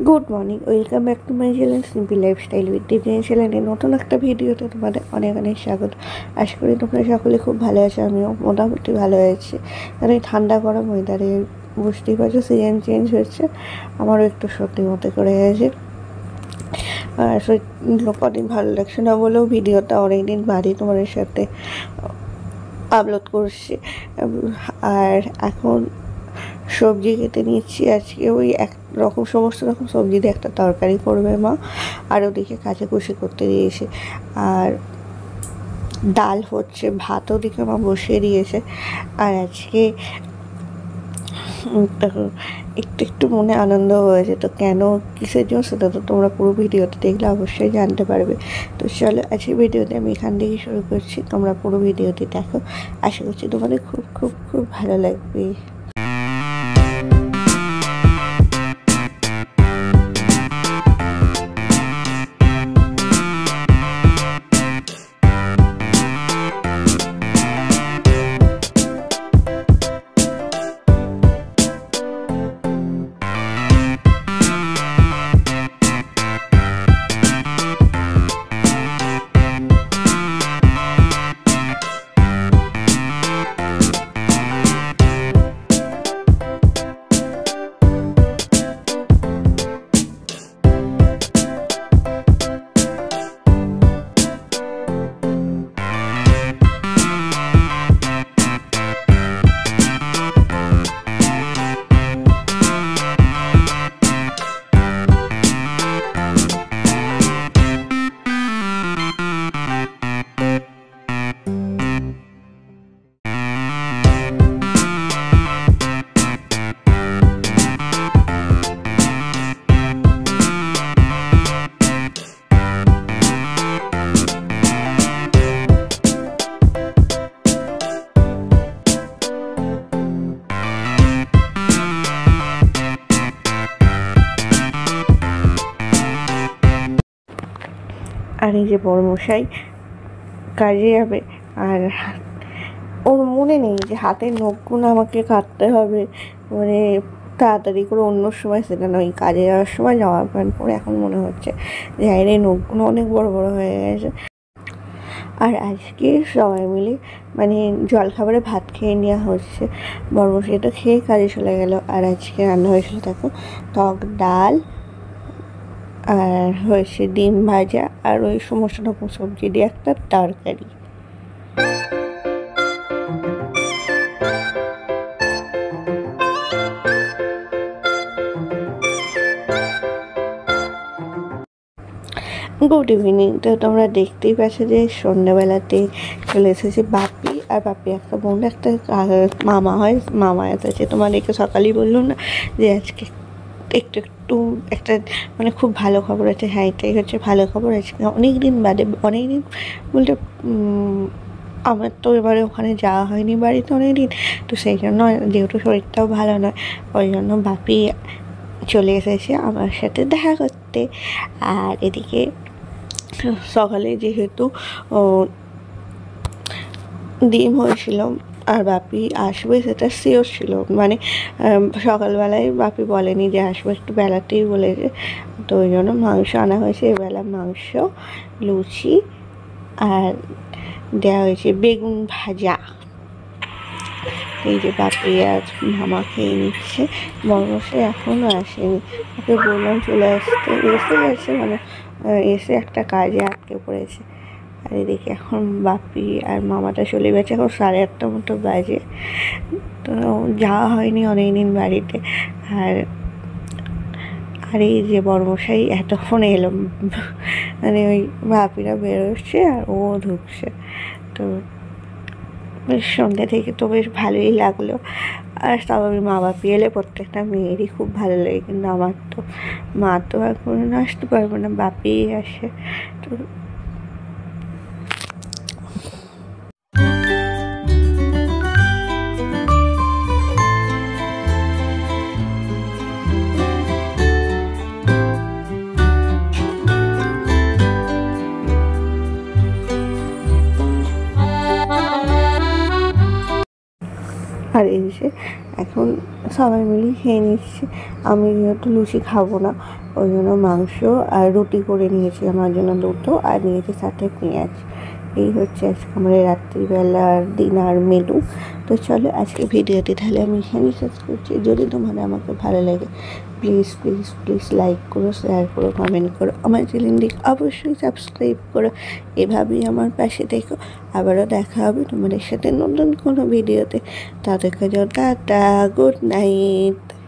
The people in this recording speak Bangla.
Good morning, welcome back to my channel simple lifestyle with ডিভিনিয়ান চ্যানেলে নতুন একটা ভিডিওতে তোমাদের অনেক অনেক স্বাগত। আশা করি তোমরা সকলে খুব ভালো আছো। আমিও মোটামুটি ভালো আছি, কারণ এই ঠান্ডা গরম ওয়েদারে বুঝতেই পারছো সিজন চেঞ্জ হচ্ছে, আমারও একটু সত্যি মতো করে গেছে। আর কদিন ভালো লাগছে না বলেও ভিডিওটা অনেকদিন বাদে তোমাদের সাথে আপলোড করছি। আর এখন সবজি কেটে নিচ্ছি। আজকে ওই এক রকম সমস্ত রকম সবজি দিয়ে একটা তরকারি করবে মা, আর ওদিকে কাচাকুচি করতে দিয়েছে। আর ডাল হচ্ছে, ভাত ওদিকে মা বসিয়ে দিয়েছে। আর আজকে একটু একটু মনে আনন্দ হয়েছে, তো কেন কিসের জন্য সেটা তো তোমরা পুরো ভিডিওতে দেখলে অবশ্যই জানতে পারবে। তো চলো আজকে ভিডিওতে আমি এখান থেকে শুরু করছি, তোমরা পুরো ভিডিওটি দেখো। আশা করছি তোমাদের খুব খুব খুব ভালো লাগবে। আর এই যে বড়মশাই কাজে যাবে, আর ওর মনে নেই যে হাতের নখগুলো আমাকে কাটতে হবে, মানে তাড়াতাড়ি করে। অন্য সময় সেটা নয়, কাজে যাওয়ার সময় জামা প্যান্ট পরে এখন মনে হচ্ছে যে এই নখগুলো অনেক বড় বড় হয়ে গেছে। আর আজকে সবাই মিলে মানে জলখাবারে ভাত খেয়ে নেওয়া হচ্ছে। বড়মশাইটা খেয়ে কাজে চলে গেল। আর আজকে রান্না হয়েছিল দেখো, টক ডাল, আর হয়েছে ডিম ভাজা, আর ওই সমস্ত রকম সবজি দিয়ে একটা তরকারি। Good evening. তো তোমরা দেখতেই পাচ্ছ যে সন্ধ্যাবেলাতে চলে এসেছে বাপি, আর বাপি একটা বোন, একটা মামা হয়, মামায়াত আছে। তোমাদেরকে সকালেই বললাম না যে আজকে একটু একটু একটা মানে খুব ভালো খবর আছে। হ্যাঁ, এটাই হচ্ছে ভালো খবর। আজকে অনেক দিন বাদে, অনেক দিন বলতে আমার তো এবারে ওখানে যাওয়া হয়নি বাড়িতে অনেক দিন, তো সেই জন্য যেহেতু শরীরটাও ভালো নয়, ওই জন্য বাপি চলে এসেছে আমার সাথে দেখা করতে। আর এদিকে সকালে যেহেতু ডিম হয়েছিল আর বাপি আসবে সেটা শিওর ছিল, মানে সকালবেলায় বাপি বলেনি যে আসবে, একটু বেলাতেই বলেছে। তো ওই জন্য মাংস আনা হয়েছে। এবেলা মাংস, লুচি, আর দেওয়া হয়েছে বেগুন ভাজা। এই যে বাপি আর মামা খেয়ে নিচ্ছে। বড়মশাই এখনও আসেনি, ওকে বললাম চলে আসতে, এসে গেছে, মানে এসে একটা কাজে আটকে পড়েছে। আর এদিকে এখন বাপি আর মামাটা চলে গেছে, এখন 8:30 মতো বাজে। তো যাওয়া হয়নি অনেক দিন বাড়িতে। আর আর এই যে বড়মশাই এতক্ষণ এলো, মানে ওই বাপিরা বেরোচ্ছে আর ও ঢুকছে। তো বেশ সন্ধ্যা থেকে তো বেশ ভালোই লাগলো। আর স্বাভাবিক মা বাপি এলে প্রত্যেকটা মেয়েরই খুব ভালো লাগে, কিন্তু আমার তো মা তো আর কোনো আসতে পারবো না, বাপিই আসে। তো আর এসে এখন সবাই মিলেই খেয়ে নিচ্ছি। আমি যেহেতু লুচি খাবো না, ওই জন্য মাংস আর রুটি করে নিয়েছি, আমার জন্য দুটো, আর নিয়েছি সাথে পেঁয়াজ। এই হচ্ছে আজকে আমার রাত্রিবেলার ডিনার মেনু। তো চলো আজকে ভিডিওটি তাহলে আমি এখানেই শেষ করছি। যদি তোমাদের আমাকে ভালো লাগে প্লিজ প্লিজ প্লিজ লাইক করো, শেয়ার করো, কমেন্ট করো, আমার চ্যানেলটি অবশ্যই সাবস্ক্রাইব করো। এভাবেই আমার পাশে দেখো। আবারও দেখা হবে তোমাদের সাথে নতুন কোনো ভিডিওতে। তাদেরকে টাটা, গুড নাইট।